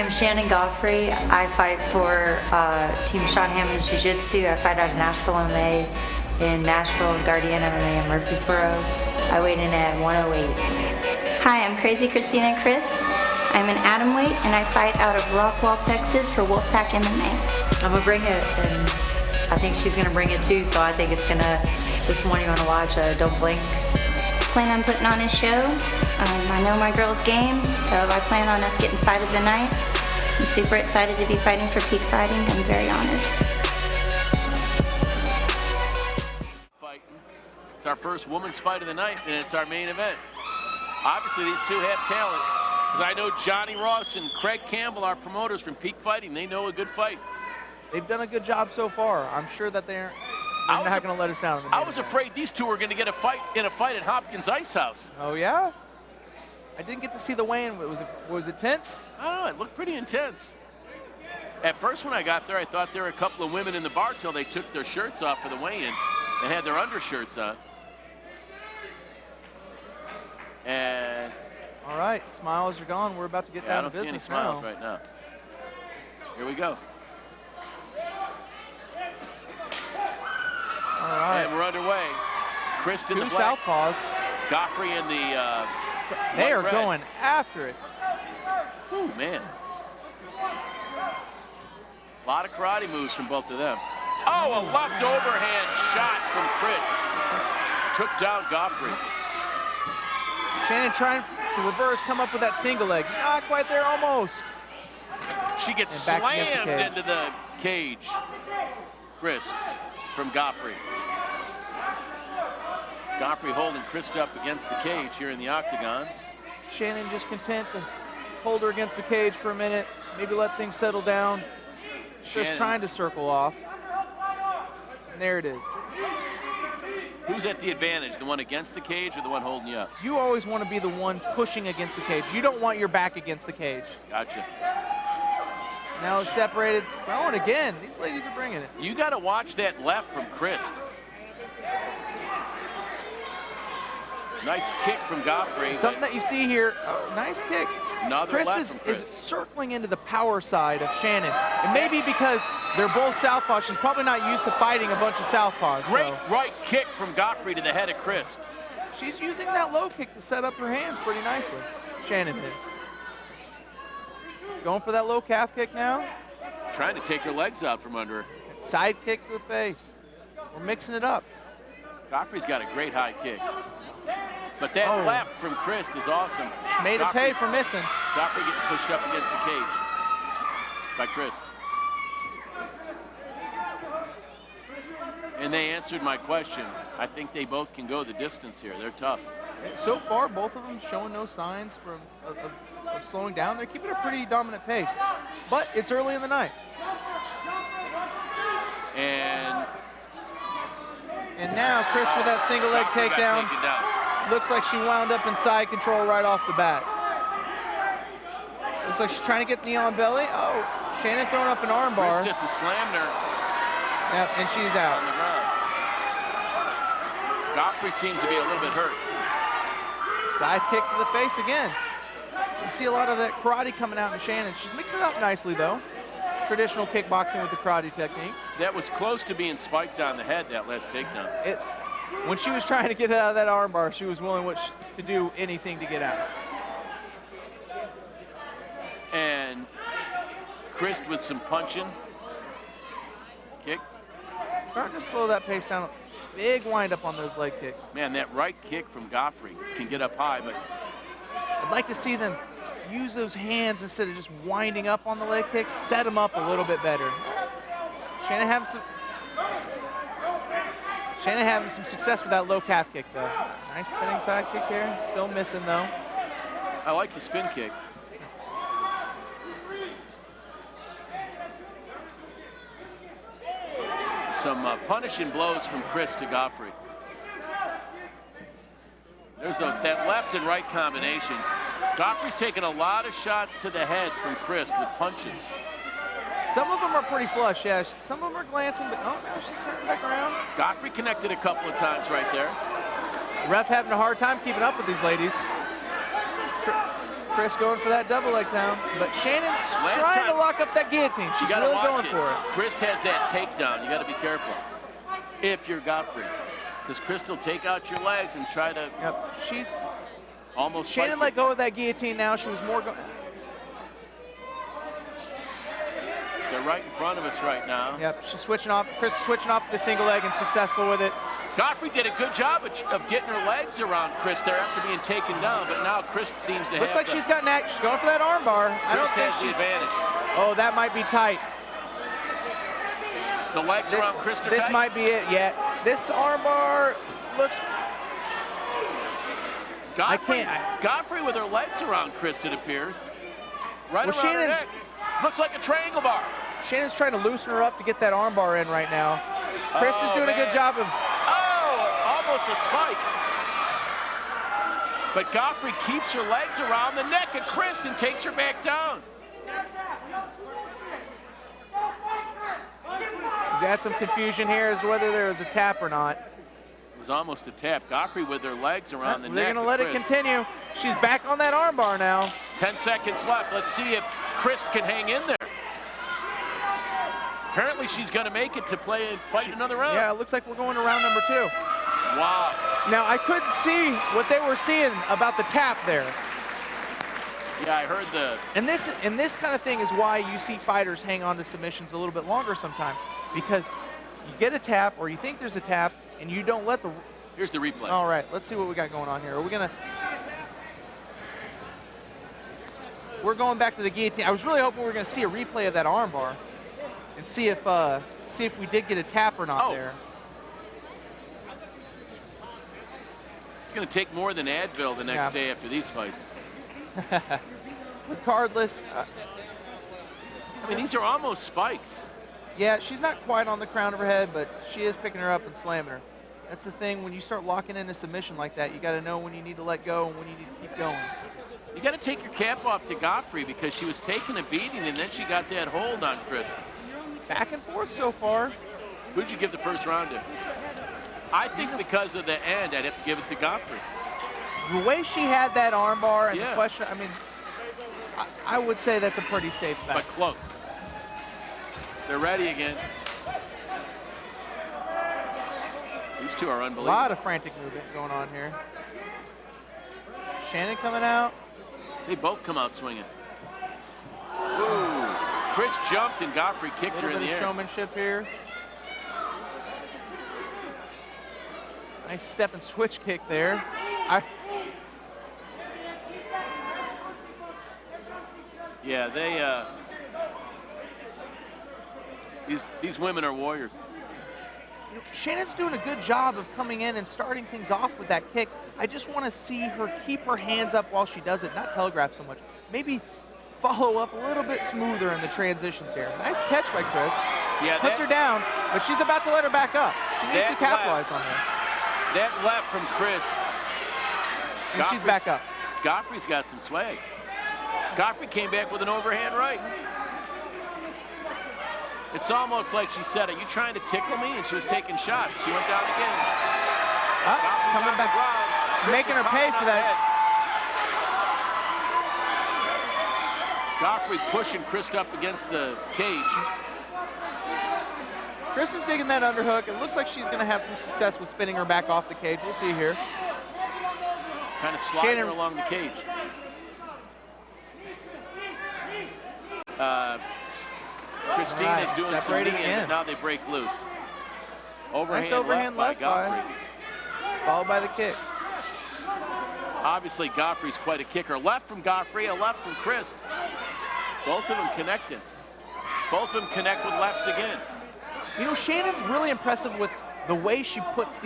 I'm Shannon Goughary. I fight for Team Sean Hammond's Jiu-Jitsu. I fight out of Nashville MMA, in Nashville, and Guardian MMA in Murfreesboro. I weighed in at 108. Hi, I'm Crazy Cristina and Crist. I'm an atomweight and I fight out of Rockwall, Texas for Wolfpack MMA. I'm gonna bring it, and I think she's gonna bring it too, so I think it's gonna, this morning you're gonna watch Don't Blink. Plan on putting on a show. I know my girl's game, so I plan on us getting fight of the night. I'm super excited to be fighting for Peak Fighting. I'm very honored. It's our first women's fight of the night, and it's our main event. Obviously, these two have talent, because I know Johnny Ross and Craig Campbell, our promoters from Peak Fighting, they know a good fight. They've done a good job so far. I'm sure that they're not going to let us down. I was afraid these two were going to get a fight at Hopkins Ice House. Oh, yeah? I didn't get to see the weigh-in. Was it tense? I don't know. It looked pretty intense. At first, when I got there, I thought there were a couple of women in the bar till they took their shirts off for the weigh-in. They had their undershirts on. And all right, smiles are gone. We're about to get down to business now. I don't see any smiles right now. Here we go. All right. And we're underway. Crist in the two black. southpaws. Goughary in the They are red. going after it. Ooh, man. A lot of karate moves from both of them. Oh, a left overhand shot from Crist. Took down Goughary. Shannon trying to reverse, come up with that single leg. Not quite there, almost. She gets slammed into the cage. Crist from Goughary. Goughary holding Crist up against the cage here in the octagon. Shannon just content to hold her against the cage for a minute, maybe let things settle down. Just trying to circle off. And there it is. Who's at the advantage, the one against the cage or the one holding you up? You always want to be the one pushing against the cage. You don't want your back against the cage. Gotcha. Now it's separated. Throwing again. These ladies are bringing it. You got to watch that left from Crist. Nice kick from Goughary. Something that you see here, nice kicks. Crist is circling into the power side of Shannon. It may be because they're both southpaws. She's probably not used to fighting a bunch of southpaws. Great right kick from Goughary to the head of Crist. She's using that low kick to set up her hands pretty nicely. Shannon is. Going for that low calf kick now. Trying to take her legs out from under her. Side kick to the face. We're mixing it up. Goughry's got a great high kick. But that left from Crist is awesome. Made it pay for missing. Goughary getting pushed up against the cage by Crist. And they answered my question. I think they both can go the distance here. They're tough. So far, both of them showing no signs of slowing down. They're keeping a pretty dominant pace. But it's early in the night. And now Crist with that single leg takedown. Looks like she wound up in side control right off the bat. Looks like she's trying to get knee on belly. Oh, Shannon throwing up an arm bar. Crist just slammed her. Yep, and she's out. Goughary seems to be a little bit hurt. Side kick to the face again. You see a lot of that karate coming out in Shannon. She's mixing it up nicely, though. Traditional kickboxing with the karate techniques. That was close to being spiked on the head, that last takedown. When she was trying to get out of that armbar, she was willing to do anything to get out. And Crist with some punching. Kick. Starting to slow that pace down. Big wind up on those leg kicks. Man, that right kick from Goughary can get up high, but I'd like to see them use those hands instead of just winding up on the leg kicks. Set them up a little bit better. Shannon having some success with that low calf kick, though. Nice spinning side kick here. Still missing, though. I like the spin kick. Some punishing blows from Crist to Goughary. There's that left and right combination. Goughry's taking a lot of shots to the head from Crist with punches. Some of them are pretty flush, yeah. Some of them are glancing, but oh, now she's turning back around. Goughary connected a couple of times right there. Ref having a hard time keeping up with these ladies. Crist going for that double leg down, but Shannon's trying to lock up that guillotine. She's really going for it. Crist has that takedown. You got to be careful if you're Goughary, because Crist will take out your legs and try to. Yep. She's almost. Shannon let go of that guillotine now. She was more. They're right in front of us right now. Yep. She's switching off. Crist switching off the single leg and successful with it. Goughary did a good job of getting her legs around Crist there after being taken down, but now Crist seems to have. Looks like she's got neck. She's going for that arm bar. I don't think has the advantage. Oh, that might be tight. The legs around Crist are This tight. might be it. Yeah. This arm bar looks. Goughary with her legs around Crist, it appears. Right around her neck. Looks like a triangle bar. Shannon's trying to loosen her up to get that arm bar in right now. Crist is doing a good job of. Almost a spike. But Goughary keeps her legs around the neck of Crist and takes her back down. We got some confusion here as to whether there was a tap or not. It was almost a tap. Goughary with her legs around the neck. They're going to let it continue. She's back on that arm bar now. 10 seconds left. Let's see if Crist can hang in there. Apparently she's going to make it to fight another round. Yeah, it looks like we're going to round number 2. Wow. Now, I couldn't see what they were seeing about the tap there. Yeah, I heard the... And this kind of thing is why you see fighters hang on to submissions a little bit longer sometimes, because you get a tap or you think there's a tap and you don't let the... Here's the replay. All right, let's see what we got going on here. Are we going to... We're going back to the guillotine. I was really hoping we were going to see a replay of that arm bar and see if we did get a tap or not there. It's going to take more than Advil the next day after these fights. Regardless. I mean, these are almost spikes. Yeah, she's not quite on the crown of her head, but she is picking her up and slamming her. That's the thing, when you start locking in a submission like that, you got to know when you need to let go and when you need to keep going. You got to take your cap off to Goughary because she was taking a beating and then she got that hold on Crist. Back and forth so far. Who did you give the first round to? I think because of the end, I'd have to give it to Goughary. The way she had that arm bar and the question, I mean, I would say that's a pretty safe bet. But close. They're ready again. These two are unbelievable. A lot of frantic movement going on here. Shannon coming out. They both come out swinging. Ooh. Crist jumped and Goughary kicked her in the air. Showmanship here. Nice step and switch kick there. Yeah, they. These women are warriors. Shannon's doing a good job of coming in and starting things off with that kick. I just want to see her keep her hands up while she does it, not telegraph so much. Maybe follow up a little bit smoother in the transitions here. Nice catch by Crist. Yeah, puts her down, but she's about to let her back up. She needs to capitalize on this. That left from Crist. And she's back up. Goughry's got some swag. Goughary came back with an overhand right. It's almost like she said, "Are you trying to tickle me?" And she was taking shots. She went down again. Coming back. She's making her pay for that. Goughary pushing Crist up against the cage. Crist is digging that underhook. It looks like she's going to have some success with spinning her back off the cage. We'll see here. Kind of sliding her along the cage. Cristina's doing some knees, and now they break loose. Nice overhand left by Goughary. Followed by the kick. Obviously, Goughry's quite a kicker. Left from Goughary, a left from Crist. Both of them connected. Both of them connect with lefts again. You know, Shannon's really impressive with the way she puts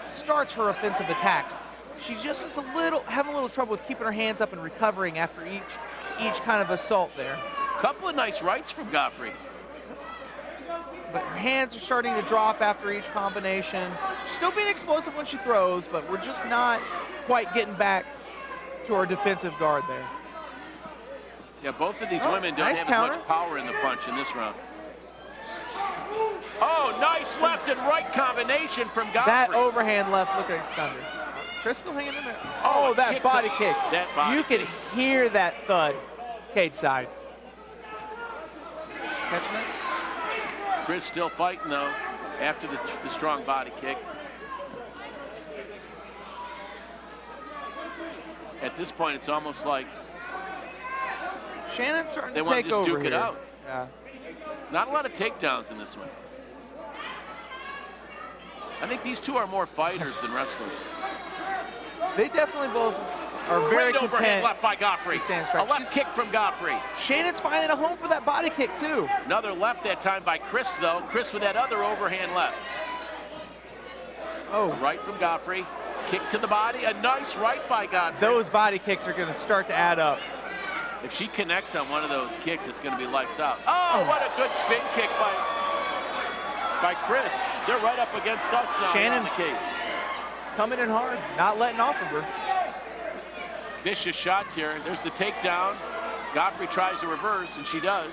starts her offensive attacks. She just is having a little trouble with keeping her hands up and recovering after each kind of assault there. Couple of nice rights from Goughary. But her hands are starting to drop after each combination. She's still being explosive when she throws, but we're just not quite getting back to our defensive guard there. Yeah, both of these women don't have as much power in the punch in this round. Oh, nice left and right combination from Goughary. That overhand left looked like a stunner. Crystal hanging in there. Oh, that kick body to- kick. that body You could hear that thud. Cage side. Catching it? Crist still fighting, though, after the strong body kick. At this point, it's almost like Shannon's starting they to want take to just over duke it here. out. Yeah. Not a lot of takedowns in this one. I think these two are more fighters than wrestlers. They definitely both are very Great overhand content. left by Goughary. to stand A strong. left kick from Goughary. Shannon's finding a home for that body kick, too. Another left that time by Crist, though. Crist with that other overhand left. Oh, Right from Goughary. Kick to the body. A nice right by Goughary. those body kicks are going to start to add up. If she connects on one of those kicks, it's going to be lights out. Oh, what a good spin kick by Crist. They're right up against us now. Shannon. On the cage. Coming in hard, not letting off of her. Vicious shots here. There's the takedown. Goughary tries to reverse, and she does.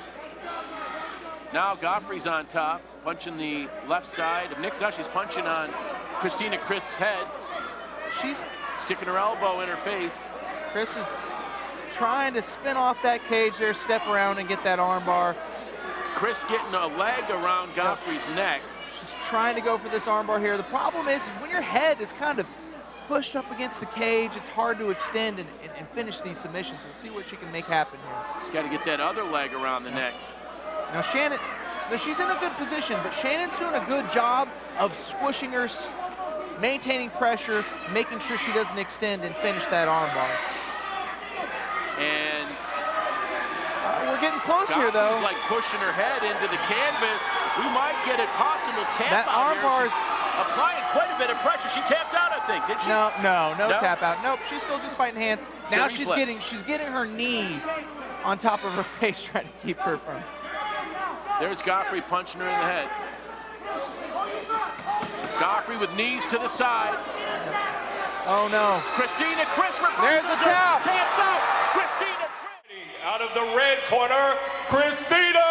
Now Goughry's on top, punching the left side of Nick's. Now she's punching on Cristina Crist's head. She's Sticking her elbow in her face. Chris is trying to spin off that cage there, step around and get that arm bar. Crist getting a leg around Goughry's neck. She's trying to go for this arm bar here. The problem is when your head is kind of pushed up against the cage, it's hard to extend and finish these submissions. We'll see what she can make happen here. She's got to get that other leg around the neck. Now Shannon, she's in a good position, but Shannon's doing a good job of squishing her, maintaining pressure, making sure she doesn't extend and finish that arm bar. And We're getting close here, though. Goughry's like pushing her head into the canvas. We might get a possible tap That out arm here. bar's- She's applying quite a bit of pressure. She tapped out, I think, did she? No No? tap out. Nope, she's still just fighting hands. Now she's reflex. getting her knee on top of her face, trying to keep her from. There's Goughary punching her in the head. Goughary with knees to the side. Oh no. Cristina Crist reverses. There's the her. tap. Taps out. Cristina Crist. Out of the red corner, Cristina